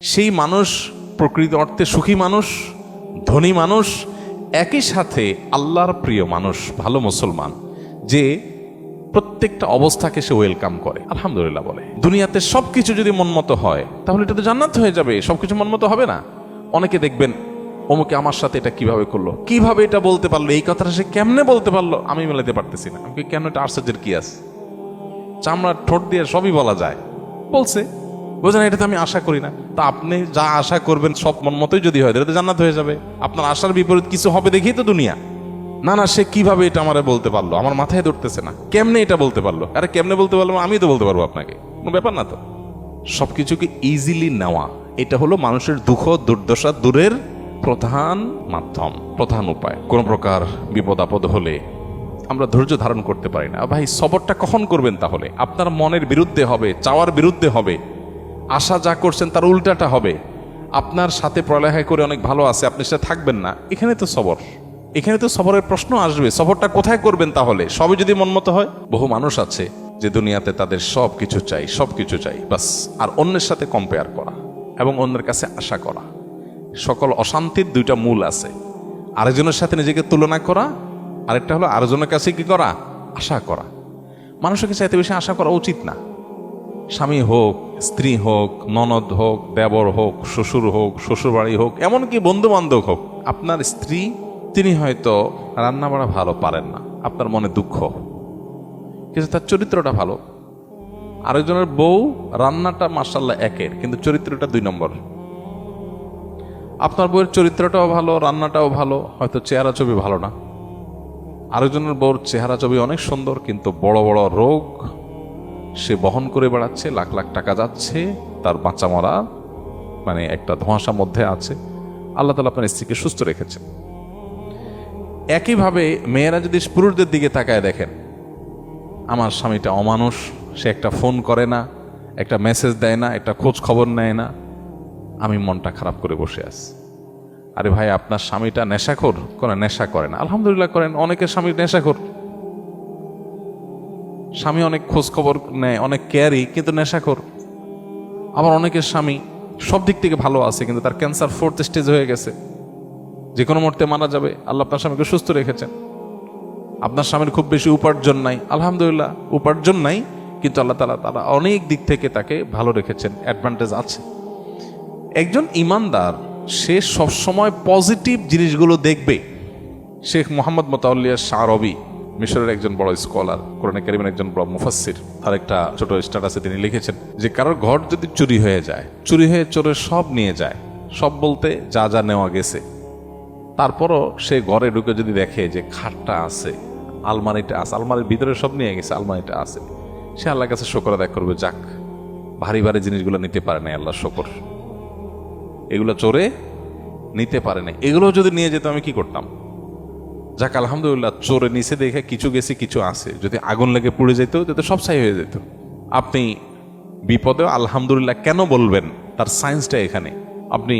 সেই মানুষ প্রকৃত অর্থে সুখী মানুষ, ধনী মানুষ, একই সাথে আল্লাহর প্রিয় মানুষ, ভালো মুসলমান, যে প্রত্যেকটা অবস্থাকে সে ওয়েলকাম করে, আলহামদুলিল্লাহ বলে। দুনিয়াতে সবকিছু যদি মনমতো হয় তাহলে এটা তো জান্নাত হয়ে যাবে। সবকিছু মনমতো হবে না। অনেকে দেখবেন অমুকে আমার সাথে এটা কিভাবে করলো, কিভাবে এটা বলতে পারলো, এই কথাটা সে কেমনে বলতে পারলো, আমি মেলাতে পারতেছি না। আমি কেন, এটা আশ্চর্যের কি আছে? চামড়ার ঠোঁট দিয়ে সবই বলা যায়, বলছে, বোঝেন, এটা তো আমি আশা করি না। তা আপনি যা আশা করবেন সব মন মতোই যদি হয়, এটা তো জান্নাত হয়ে যাবে। আপনার আশার বিপরীত কিছু হবে দেখেই তো দুনিয়া। না না, সে কিভাবে এটা আমারে বলতে পারলো, আমার মাথায় ধরতেছে না, কেমনে এটা বলতে পারলো। আরে কেমনে বলতে পারলো, আমি তো বলতে পারবো আপনাকে, কোনো ব্যাপার না তো। সবকিছুকে ইজিলি নেওয়া, এটা হলো মানুষের দুঃখ দুর্দশা দূরের প্রধান মাধ্যম, প্রধান উপায়। কোন প্রকার বিপদ আপদ হলে আমরা ধৈর্য ধারণ করতে পারি না। ভাই, সবরটা কখন করবেন? তাহলে আপনার মনের বিরুদ্ধে হবে, চাওয়ার বিরুদ্ধে হবে, আশা যা করছেন তার উল্টাটা হবে। আপনার সাথে পড়ালেখা করে অনেক ভালো আছে, আপনি সেটা থাকবেন না, এখানে তো সবর, এখানে তো সবরের প্রশ্ন আসবে। সবরটা কোথায় করবেন তাহলে? সবই যদি মনমতো হয়। বহু মানুষ আছে যে দুনিয়াতে তাদের সব কিছু চাই, সব কিছু চাই, বাস, আর অন্যের সাথে কম্পেয়ার করা এবং অন্যের কাছে আশা করা। সকল অশান্তির দুইটা মূল আছে, আরেকজনের সাথে নিজেকে তুলনা করা, আরেকটা হলো আরেকজনের কাছে কি করা, আশা করা। মানুষের কাছে এত বেশি আশা করা উচিত না। স্বামী হোক, স্ত্রী হোক, ননদ হোক, দেবর হোক, শ্বশুর হোক, শ্বশুরবাড়ি হোক, এমনকি বন্ধু বান্ধব হোক, আপনার স্ত্রী, তিনি হয়তো রান্না বাড়া ভালো পারেন না, আপনার মনে দুঃখ, কিন্তু তার চরিত্রটা ভালো। আরেকজনের বউ রান্নাটা মাশাআল্লাহ একের, কিন্তু চরিত্রটা 2 নম্বর। আপনার বউয়ের চরিত্রটাও ভালো, রান্নাটাও ভালো, হয়তো চেহারা ছবি ভালো না। আরেকজনের বউর চেহারা ছবি অনেক সুন্দর, কিন্তু বড় বড় রোগ সে বহন করে বেড়াচ্ছে, লাখ লাখ টাকা যাচ্ছে, তার বাঁচা মরা মানে একটা ধোঁয়াশার মধ্যে আছে। আল্লাহ তাআলা আপনার স্ত্রীকে সুস্থ রেখেছেন। একইভাবে মেয়েরা যদি পুরুষদের দিকে তাকায় দেখেন, আমার স্বামীটা অমানুষ, সে একটা ফোন করে না, একটা মেসেজ দেয় না, একটা খোঁজ খবর নেয় না, আমি মনটা খারাপ করে বসে আছি। আরে ভাই, আপনার স্বামীটা নেশাখোর? কোনো নেশা করে না, আলহামদুলিল্লাহ করেন। অনেকের স্বামী নেশাখোর, স্বামী অনেক খোঁজ খবর নেয়, অনেক কেয়ারি, কিন্তু নেশাখোর। আবার অনেকের স্বামী সব দিক থেকে ভালো আছে, কিন্তু তার ক্যান্সার 4th স্টেজ হয়ে গেছে, যে কোনো মুহূর্তে মারা যাবে। আল্লাহ আপনার স্বামীকে সুস্থ রেখেছেন। আপনার স্বামীর খুব বেশি উপার্জন নাই, আলহামদুলিল্লাহ, উপার্জন নাই, কিন্তু আল্লাহ তাআলা অনেক দিক থেকে তাকে ভালো রেখেছেন, অ্যাডভান্টেজ আছে। একজন ইমানদার, সে সবসময় পজিটিভ জিনিসগুলো দেখবে। শেখ মোহাম্মদ মোতাওয়াল্লিয়া শাআরবী, মিশরের একজন বড় স্কলার, কোরআনে কারীমের একজন বড় মুফাসসির, তার একটা ছোট স্ট্যাটাসে তিনি লিখেছেন যে কারোর ঘর যদি চুরি হয়ে যায়, চুরি হয়ে চোরের সব নিয়ে যায়, সব বলতে যা যা নেওয়া গেছে, তারপরও সে ঘরে ঢুকে যদি দেখে যে খাটটা আছে, আলমারিটা আছে, আলমারির ভিতরে সব নিয়ে গেছে, আলমারিটা আছে, সে আল্লাহর কাছে শুকর আদায় করবে, যাক, ভারী ভারী জিনিসগুলো নিতে পারে না, আল্লাহ শুকর, এগুলো চোরে নিতে পারে না। এগুলো যদি নিয়ে যেত আমি কি করতাম? যাক, আলহামদুলিল্লাহ, চোরে নিচে দেখে কিছু গেছে, কিছু আছে, যদি আগুন লেগে পুড়ে যেত তাতে সব ছাই হয়ে যেত। আপনি বিপদে আলহামদুলিল্লাহ কেন বলবেন, তার সায়েন্সটা এখানে। আপনি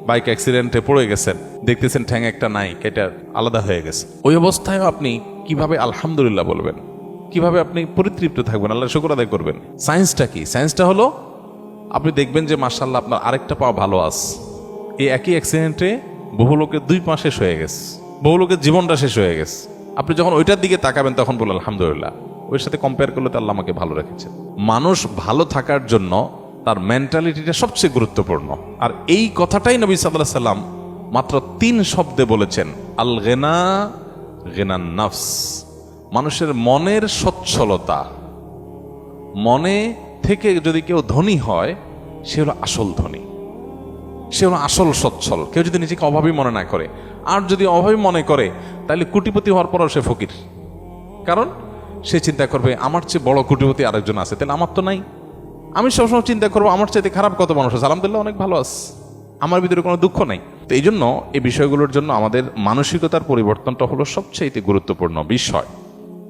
বাইক অ্যাক্সিডেন্টে পড়ে গেছেন, দেখতেছেন ঠ্যাং একটা নাই, কেটে আলাদা হয়ে গেছে, ওই অবস্থায় আপনি কিভাবে আলহামদুলিল্লাহ বলবেন? কিভাবে আপনি পরিতৃপ্ত থাকবেন, আল্লাহ শুকর আদায় করবেন? সায়েন্সটা কি? সায়েন্সটা হলো, আপনি দেখবেন যে মাশাআল্লাহ আপনার আরেকটা পা ভালো আছে। এই একই অ্যাক্সিডেন্টে বহু লোকের 2 পা শেষ হয়ে গেছে, বহু লোকের জীবনটা শেষ হয়ে গেছে। আপনি যখন ওইটার দিকে তাকাবেন তখন বলুন আলহামদুলিল্লাহ, ওর সাথে কম্পেয়ার করলে তো আল্লাহ আমাকে ভালো রেখেছেন। মানুষ ভালো থাকার জন্য তার মেন্টালিটিটা সবচেয়ে গুরুত্বপূর্ণ। আর এই কথাটাই নবী সাল্লাল্লাহু আলাইহি সাল্লাম মাত্র 3 শব্দে বলেছেন, আল গিনা গিনান নাফস। মানুষের মনের সচ্ছলতা, মনে থেকে যদি কেউ ধনী হয়, সে হলো আসল ধনী, সে হলো আসল সচ্ছল। কেউ যদি নিজেকে অভাবী মনে না করে, আর যদি অভাবী মনে করে, তাহলে কোটিপতি হওয়ার পরও সে ফকির। কারণ সে চিন্তা করবে আমার চেয়ে বড় কোটিপতি আরেকজন আছে, তাহলে আমার তো নাই। আমি সবসময় চিন্তা করবো আমার চাইতে খারাপ কত মানুষ আছে, আলহামদুলিল্লাহ অনেক ভালো আছে, আমার ভিতরে কোনো দুঃখ নাই। তো এই জন্য এই বিষয়গুলোর জন্য আমাদের মানসিকতার পরিবর্তনটা হলো সবচেয়ে গুরুত্বপূর্ণ বিষয়।